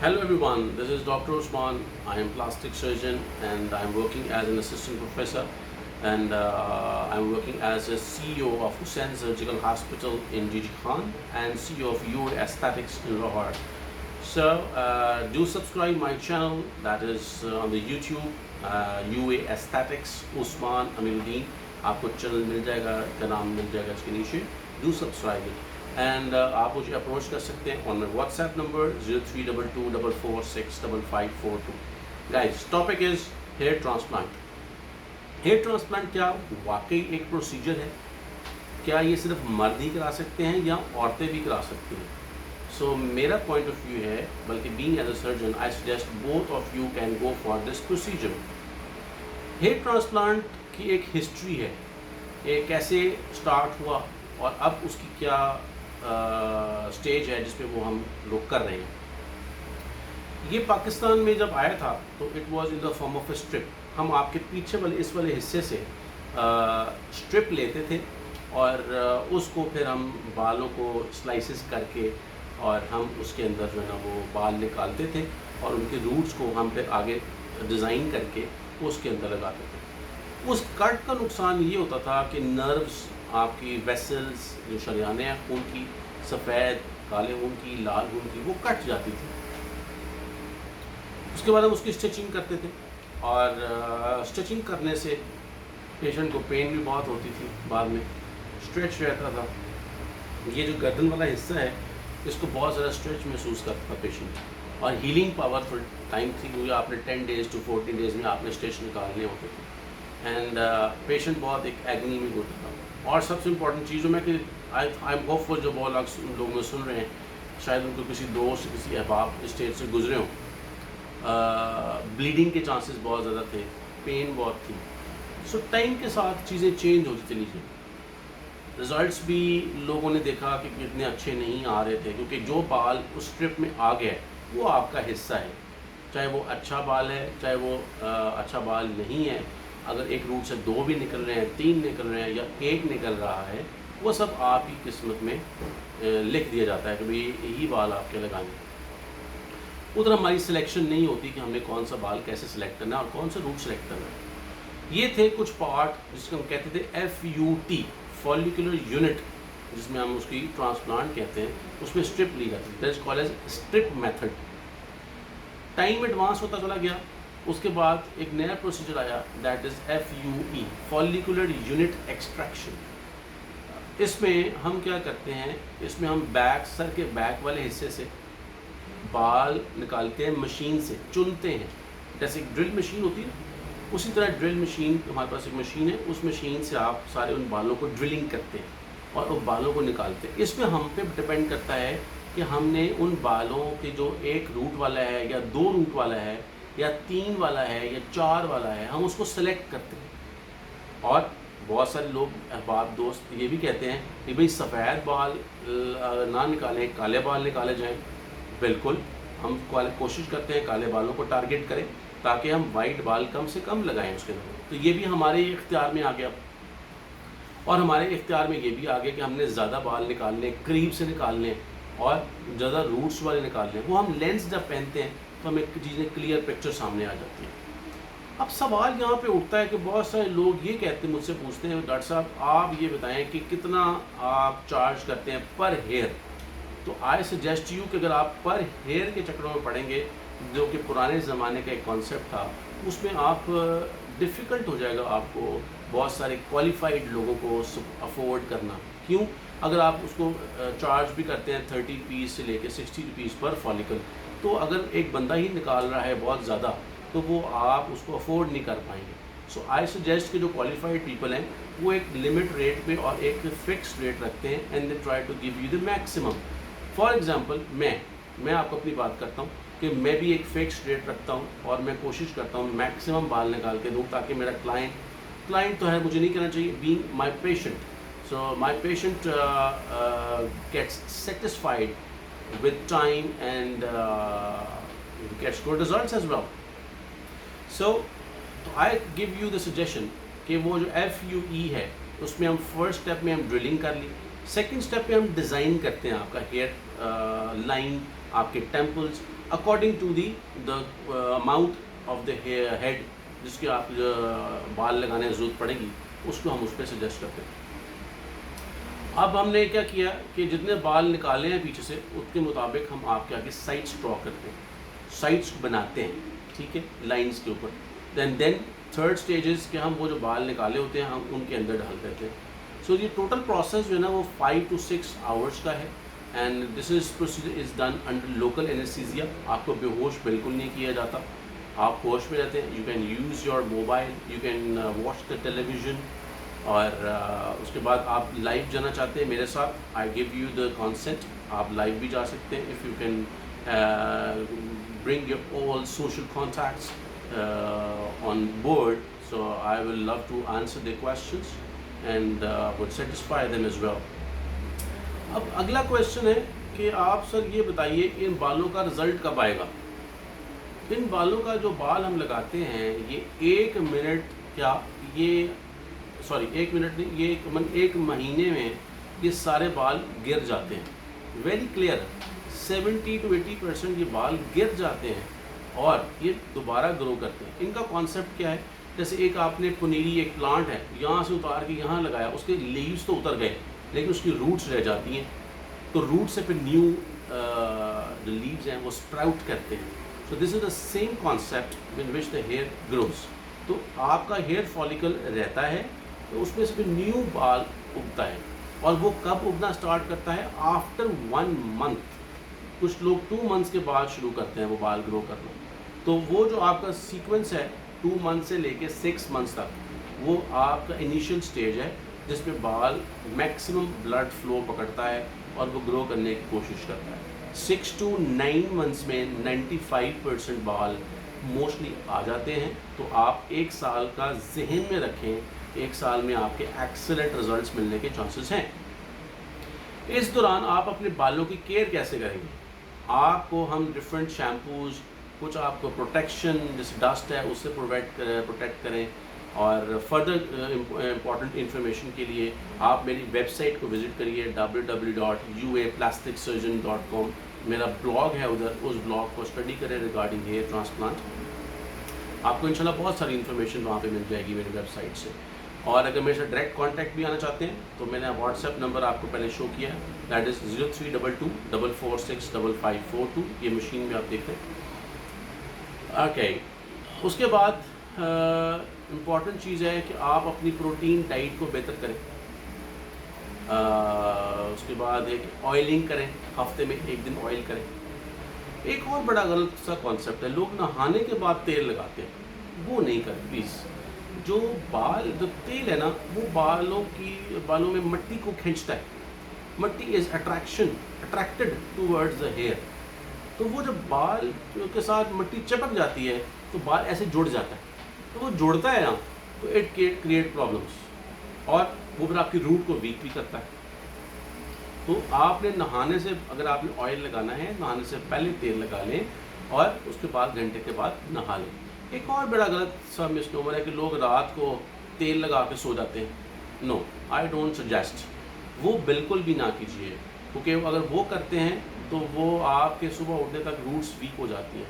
Hello everyone, this is Dr. Usman. I am plastic surgeon and I am working as an assistant professor and I am working as a CEO of Hussain Surgical Hospital in Gigi Khan and CEO of UA Aesthetics in Lahore. So do subscribe my channel, that is on the YouTube UA Aesthetics Usman Amiruddin. आपको channel मिल जाएगा, का नाम मिल जाएगा इसके नीचे. Do subscribe it. And आप मुझे approach कर सकते हैं on my WhatsApp number 032244655542. Guys, topic is hair transplant. Hair transplant क्या वाकई एक प्रोसीजर है? क्या ये सिर्फ मर्द ही करा सकते हैं या औरतें भी करा सकती हैं? सो मेरा पॉइंट ऑफ व्यू है, बल्कि being as a surgeon I suggest both of you can go for this procedure. Hair transplant की एक हिस्ट्री है, ये कैसे स्टार्ट हुआ और अब उसकी क्या स्टेज है जिसपे वो हम लोग कर रहे हैं. ये पाकिस्तान में जब आया था तो it was in the form of A strip. हम आपके पीछे वाले इस वाले हिस्से से स्ट्रिप लेते थे और उसको फिर हम बालों को स्लाइसेस करके और हम उसके अंदर जो है ना वो बाल निकालते थे और उनके रूट्स को हम फिर आगे डिज़ाइन करके उसके अंदर लगाते थे. उस कट का नुकसान ये होता था कि नर्व्स, आपकी वेसल्स, जो शरियाने हैं खून की, सफ़ेद, काले खून की, लाल खून की, वो कट जाती थी. उसके बाद हम उसकी स्टिचिंग करते थे और स्टिचिंग करने से पेशेंट को पेन भी बहुत होती थी, बाद में स्ट्रेच रहता था. ये जो गर्दन वाला हिस्सा है इसको बहुत ज़्यादा स्ट्रेच महसूस करता था पेशेंट. और हीलिंग पावरफुल टाइम थी क्योंकि आपने 10 डेज़ to 14 डेज़ में आपने स्टिच निकालने होते थे एंड पेशेंट बहुत एक एग्नी में होता था. और सबसे इम्पॉर्टेंट चीज़ों में कि आई एम होपफुल जो बहुत लोग में सुन रहे हैं, शायद उनको किसी दोस्त, किसी अहबाब स्टेज से गुजरे हों. ब्लीडिंग के चांसेस बहुत ज़्यादा थे, पेन बहुत थी. सो टाइम के साथ चीज़ें चेंज होती चली गई. रिज़ल्ट्स भी लोगों ने देखा कि इतने अच्छे नहीं आ रहे थे क्योंकि जो बाल उस स्ट्रिप में आ गया वो आपका हिस्सा है, चाहे वो अच्छा बाल है चाहे वो अच्छा बाल नहीं है. अगर एक रूट से 2 भी निकल रहे हैं, 3 निकल रहे हैं या 1 निकल रहा है, वो सब आप ही किस्मत में लिख दिया जाता है कि भाई यही बाल आपके लगाने. उधर हमारी सिलेक्शन नहीं होती कि हमने कौन सा बाल कैसे सिलेक्ट करना है और कौन सा रूट सेलेक्ट करना है. ये थे कुछ पार्ट जिसको हम कहते थे FUT, फॉलिकुलर यूनिट, जिसमें हम उसकी ट्रांसप्लांट कहते हैं. उसमें स्ट्रिप ली जाती है, that is called as strip method. Time advance होता चला गया. उसके बाद एक नया प्रोसीजर आया, that is FUE, follicular unit extraction. इसमें हम क्या करते हैं, इसमें हम सर के बैक वाले हिस्से से बाल निकालते हैं, मशीन से चुनते हैं. जैसे एक ड्रिल मशीन होती है, उसी तरह ड्रिल मशीन, हमारे पास एक मशीन है, उस मशीन से आप सारे उन बालों को ड्रिलिंग करते हैं और उन बालों को निकालते हैं. इसमें हम पे डिपेंड करता है कि हमने उन बालों के जो एक रूट वाला है या 2 रूट वाला है या 3 वाला है या 4 वाला है, हम उसको सेलेक्ट करते हैं. और बहुत सारे लोग, अहबाब, दोस्त ये भी कहते हैं कि भाई सफ़ेद बाल ना निकालें, काले बाल निकाले जाएं. बिल्कुल, हम कोशिश करते हैं काले बालों को टारगेट करें ताकि हम वाइट बाल कम से कम लगाएं उसके अंदर. तो ये भी हमारे इख्तियार में आ गया. और हमारे इख्तियार में ये भी आ गया कि हमने ज़्यादा बाल निकालने, करीब से निकालने और ज़्यादा रूट्स वाले निकालने. वो हम लेंस जब पहनते हैं तो हमें चीज़ें क्लियर पिक्चर सामने आ जाती है. अब सवाल यहाँ पे उठता है कि बहुत सारे लोग ये कहते हैं, मुझसे पूछते हैं, डॉक्टर साहब आप ये बताएं कि कितना आप चार्ज करते हैं पर हेयर. तो आई सजेस्ट यू कि अगर आप पर हेयर के चक्करों में पड़ेंगे, जो कि पुराने ज़माने का एक कॉन्सेप्ट था, उसमें आप डिफ़िकल्ट हो जाएगा आपको बहुत सारे क्वालिफाइड लोगों को अफोर्ड करना. क्यों? अगर आप उसको चार्ज भी करते हैं 30 रुपीज़ से लेकर 60 रुपीज़ पर फॉलिकल, तो अगर एक बंदा ही निकाल रहा है बहुत ज़्यादा, तो वो आप उसको अफोर्ड नहीं कर पाएंगे. सो आई सजेस्ट कि जो क्वालिफाइड पीपल हैं वो एक लिमिट रेट पे और एक फिक्स्ड रेट रखते हैं and they try to give you the maximum. For example मैं आपको अपनी बात करता हूँ कि मैं भी एक फिक्स्ड रेट रखता हूँ और मैं कोशिश करता हूँ मैक्सिमम बाल निकाल के दूँ ताकि मेरा क्लाइंट तो है, मुझे नहीं कहना चाहिए, being my patient. So my patient gets satisfied with time and gets good results as well. So I give you the suggestion कि वो जो FUE है उसमें हम फर्स्ट स्टेप में हम ड्रिलिंग कर ली, सेकंड स्टेप पे हम डिज़ाइन करते हैं आपका हेयर लाइन, आपके temples according to the amount of the head जिसके आप बाल लगाने की ज़रूरत पड़ेगी, उसको हम उस पर सजेस्ट करते हैं। अब हमने क्या किया कि जितने बाल निकाले हैं पीछे से, उसके मुताबिक हम आपके आगे साइड्स ड्रॉ करते हैं, साइड्स बनाते हैं, ठीक है, लाइंस के ऊपर। देन थर्ड स्टेजेस के हम वो जो बाल निकाले होते हैं हम उनके अंदर डाल देते हैं। सो ये टोटल प्रोसेस जो है ना वो 5 to 6 आवर्स का है, and this is procedure is done under local anaesthesia. आपको बेहोश बिल्कुल नहीं किया जाता, आप होश में रहते हैं। You can use your mobile, you can watch the television, और उसके बाद आप लाइव जाना चाहते हैं मेरे साथ, I give you the consent, आप लाइव भी जा सकते हैं। If you can bring your all social contacts on board, so I will love to answer their questions and would satisfy them as well. अब अगला क्वेश्चन है कि आप सर ये बताइए इन बालों का रिज़ल्ट कब आएगा। इन बालों का जो बाल हम लगाते हैं ये 1 मिनट, क्या ये सॉरी 1 मिनट नहीं, ये 1 महीने में ये सारे बाल गिर जाते हैं। वेरी क्लियर, 70 to 80% ये बाल गिर जाते हैं और ये दोबारा ग्रो करते हैं। इनका कॉन्सेप्ट क्या है, जैसे एक आपने पनीरी, एक प्लांट है, यहाँ से उतार के यहाँ लगाया, उसके लीव्स तो उतर गए लेकिन उसकी रूट्स रह जाती हैं, तो रूट से फिर न्यू जो लीव्स हैं वो स्प्राउट करते हैं। So this is the same concept in which the hair grows. तो आपका हेयर फॉलिकल रहता है तो उसमें से फिर न्यू बाल उगता है, और वो कब उगना स्टार्ट करता है, आफ्टर 1 मंथ। कुछ लोग 2 मंथ्स के बाद शुरू करते हैं वो बाल ग्रो करना। तो वो जो आपका सीक्वेंस है 2 मंथ से लेके 6 मंथ्स तक, वो आपका इनिशियल स्टेज है जिसमें बाल मैक्सिमम ब्लड फ्लो पकड़ता है और वो ग्रो करने की कोशिश करता है। 6 to 9 मंथ्स में 95% बाल मोस्टली आ जाते हैं। तो आप 1 साल का जहन में रखें, 1 साल में आपके एक्सीलेंट रिजल्ट्स मिलने के चांसेस हैं। इस दौरान आप अपने बालों की केयर कैसे करेंगे? आपको हम डिफरेंट शैम्पूज़, कुछ आपको प्रोटेक्शन जैसे डस्ट है उससे प्रोटेक्ट करें, और फर्दर इम्पॉर्टेंट इन्फॉर्मेशन के लिए आप मेरी वेबसाइट को विज़िट करिए www.uaplasticsurgeon.com। मेरा ब्लॉग है उधर, उस ब्लॉग को स्टडी करें रिगार्डिंग हेयर ट्रांसप्लांट। आपको इंशाल्लाह बहुत सारी इन्फॉर्मेशन वहाँ पे मिल जाएगी मेरी वेबसाइट से। और अगर मेरे साथ डायरेक्ट कांटेक्ट भी आना चाहते हैं तो मैंने व्हाट्सएप नंबर आपको पहले शो किया है, दैट इज़ 0322446542। ये मशीन में आप देख रहे हैं। ओके, उसके बाद इम्पॉर्टेंट चीज़ है कि आप अपनी प्रोटीन डाइट को बेहतर करें। उसके बाद एक ऑयलिंग करें, हफ्ते में 1 दिन ऑयल करें। एक और बड़ा गलत सा कॉन्सेप्ट है, लोग नहाने के बाद तेल लगाते हैं, वो नहीं करें प्लीज़। जो तेल है ना वो बालों में मिट्टी को खींचता है। मिट्टी is attracted towards the hair. तो वो जब बाल के साथ मिट्टी चिपक जाती है तो बाल ऐसे जुड़ जाता है, तो वो जुड़ता है ना तो इट क्रिएट प्रॉब्लम्स, और वो फिर आपकी रूट को वीक भी करता है। तो आपने नहाने से, अगर आपने ऑयल लगाना है, नहाने से पहले तेल लगा लें और उसके बाद घंटे के बाद नहा लें। एक और बड़ा गलत सा मिसनोमर है कि लोग रात को तेल लगा के सो जाते हैं। नो, आई डोंट सजेस्ट, वो बिल्कुल भी ना कीजिए, क्योंकि अगर वो करते हैं तो वो आपके सुबह उठने तक रूट्स वीक हो जाती हैं।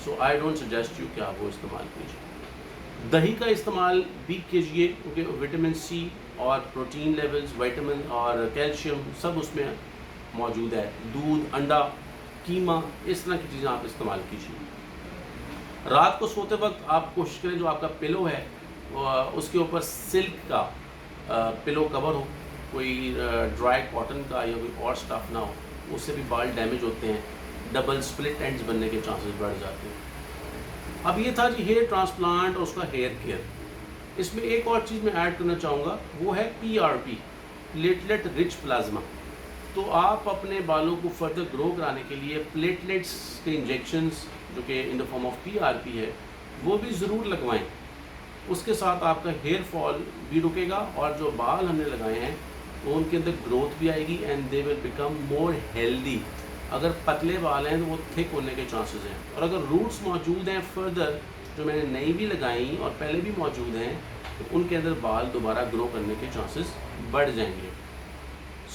सो आई डोंट सजेस्ट यू कि आप वो इस्तेमाल कीजिए। दही का इस्तेमाल भी कीजिए क्योंकि विटामिन सी और प्रोटीन लेवल्स, विटामिन और कैल्शियम सब उसमें मौजूद है। दूध, अंडा, कीमा, इस तरह की चीज़ें आप इस्तेमाल कीजिए। रात को सोते वक्त आप कोशिश करें जो आपका पिलो है उसके ऊपर सिल्क का पिलो कवर हो, कोई ड्राई कॉटन का या कोई और स्टफ़ ना हो, उससे भी बाल डैमेज होते हैं, डबल स्प्लिट एंड्स बनने के चांसेस बढ़ जाते हैं। अब ये था जी हेयर ट्रांसप्लांट और उसका हेयर केयर। इसमें एक और चीज़ मैं ऐड करना चाहूँगा, वो है PRP, प्लेटलेट रिच प्लाज्मा। तो आप अपने बालों को फर्दर ग्रो कराने के लिए प्लेटलेट्स के इंजेक्शंस जो कि in the form of PRP है वो भी ज़रूर लगवाएं। उसके साथ आपका हेयर फॉल भी रुकेगा और जो बाल हमने लगाए हैं वो उनके अंदर ग्रोथ भी आएगी and they will become more healthy. अगर पतले बाल हैं तो वो थिक होने के चांसेस हैं, और अगर रूट्स मौजूद हैं फर्दर जो मैंने नई भी लगाई और पहले भी मौजूद हैं तो उनके अंदर बाल दोबारा ग्रो करने के चांसेस बढ़ जाएंगे।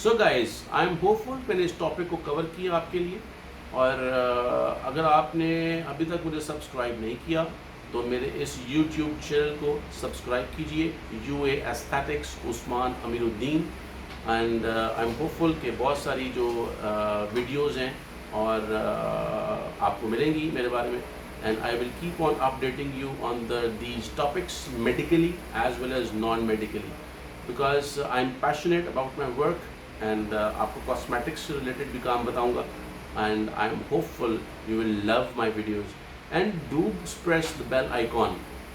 So guys, I am hopeful मैंने इस टॉपिक को कवर किया आपके लिए, और अगर आपने अभी तक मुझे सब्सक्राइब नहीं किया तो मेरे इस YouTube चैनल को सब्सक्राइब कीजिए, UA aesthetics Usman Amiruddin. And I am hopeful कि बहुत सारी जो वीडियोज़ हैं और आपको मिलेंगी मेरे बारे में, and I will keep on updating you on these topics medically as well as non medically, because I am passionate about my work. And आपको कॉस्मेटिक्स से रिलेटेड भी काम बताऊंगा, and I am hopeful you will love my videos and do press the bell icon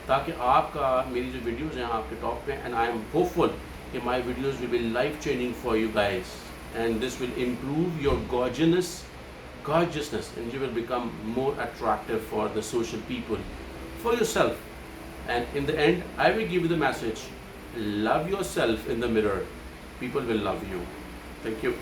ताकि आपका मेरी जो videos हैं आपके टॉप पे, and I am hopeful कि my videos will be life changing for you guys and this will improve your gorgeousness and you will become more attractive for the social people, for yourself, and in the end I will give you the message: love yourself in the mirror, people will love you. Thank you.